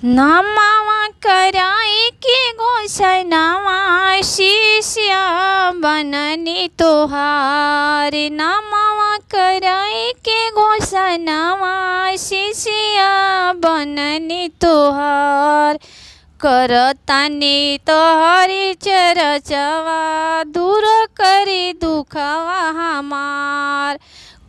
नमवा कराई के घोषणावा शिष्य बननी तोहार। नमवा कराई के घोषणावा शिष्य बननी तोहार। करतानी तोहरी चरचवा दूर करी दुखवा हमार।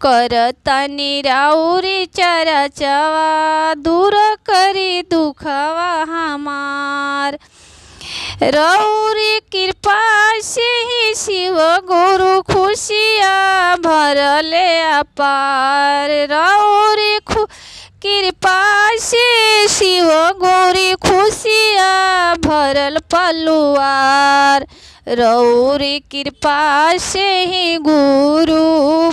करतानी राउरी चरचवा दूर करी दुखवा हमार। राउरी कृपा से ही शिव गुरु खुशिया भरले अपार। राउरी कृपा से शिव गुरु खुशिया भरल पलुआर। राउरी कृपा से ही गुरु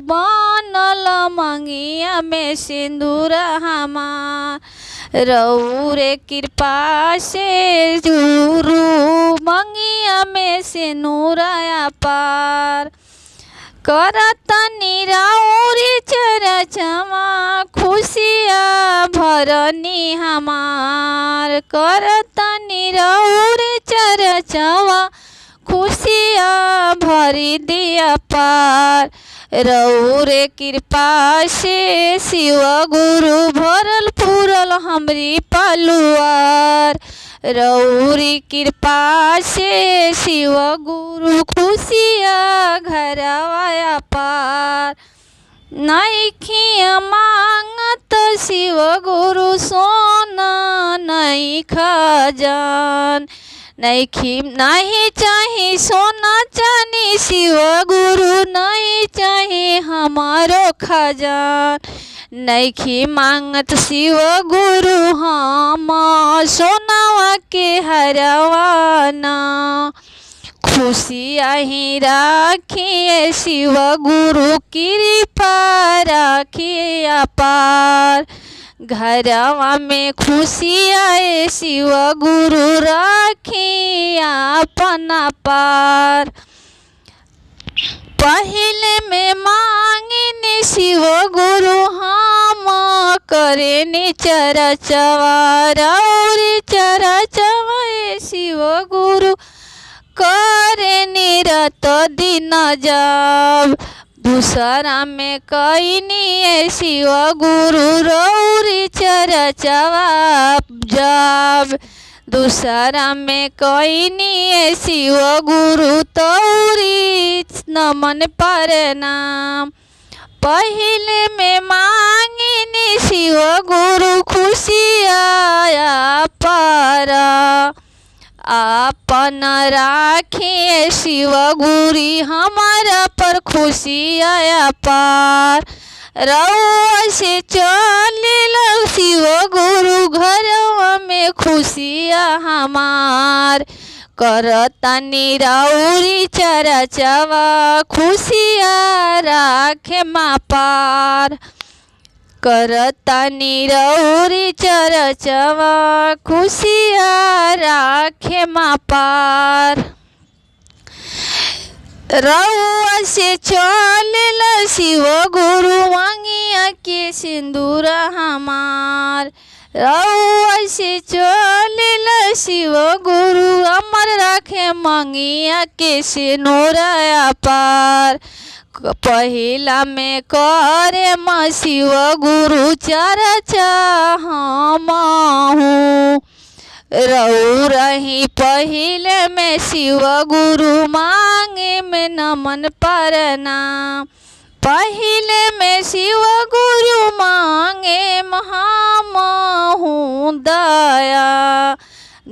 बनल मंगिया में सिंदूर हमार। राउरे कृपा से गुरु मंगिया में सिंदूर अपार। करतनी राउरी चरचवा खुशिया भरनी हमार। करतनी राउरी चरचवा खुशिया भरी दिया पार। राउरे कृपा से शिव गुरु भरल पूरल हमरी पलुआर। राउरी कृपा से शिव गुरु खुशिया घरवा पार। नइखिया मांगत शिव गुरु सोना नहीं खजान। नहीं चाहे सोना चांदी शिव गुरु नहीं चाहे हमारो खजान। नहीं मांगत शिव गुरु हम सोनावा के हरवाना। खुशिया ही राखिए शिव गुरु कृपा राखिए अपार। घरवा में खुशिया शिव गुरु राखिया अपना पार। पहले में मांगने शिव गुरु हम करे चरचवा। राउरी चरचवा शिव गुरु करे निरत दिन जब। दूसरा में कईनी शिव गुरु राउरी चरचवा जब। दूसरा में कईनी शिव गुरु तौरी नमन प्रणाम। पहले में मांगनी शिव गुरु खुशिया पर आपन राखिए शिव गुरी हमारा पर खुशिया पार। रउआ से चलिल शिव गुरु घरवा में खुशिया हमार। करतनी राउरी चरचवा खुशिया राखे मा पार। करतनी राउरी चरचवा खुशिया राखे मा पार। रउआ से चलिल शिव गुरु मंगिया के सिंदूर हमार। रउआ से चलिल शिव गुरु अमर रखे मंगिया के सिंदूर अपार। पहिला में करे शिव गुरु चरचा हम हूँ। रऊ रही पहले में शिव गुरु मांगे में नमन प्रणाम। पहले में शिव गुरु मांगे हम हूँ दया।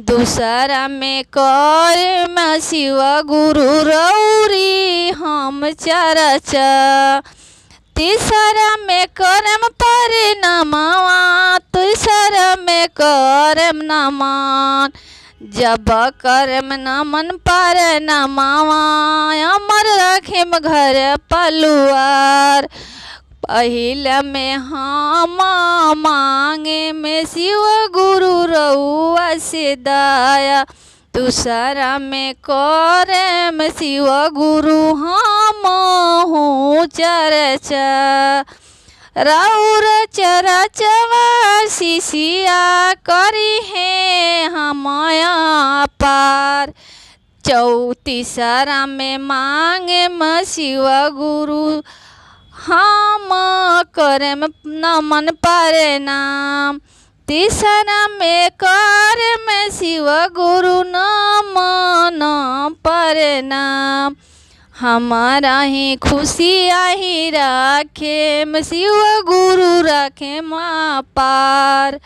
दूसरा में कर में शिव गुरु रौरी हम चरचा। तीसरा में करम परिणमवा। तीसरा में करम नमन जब करम नमन परिणमवा अमर रखेम घर पलुआर। पहिला में हम मांगे में शिव गुरु रउआ से दया। दूसरा में करम शिव गुरु हम हूँ चरचा। राउर चरचवा शिशिया करी है माया पार। चौतीसरा में मांगे म शिव गुरु, हम करम नमन प्रणाम। तीसरा में कर में शिव गुरु नमन प्रणाम। हमारा ही खुशी आही राखे, शिव गुरु राखे माँ पार।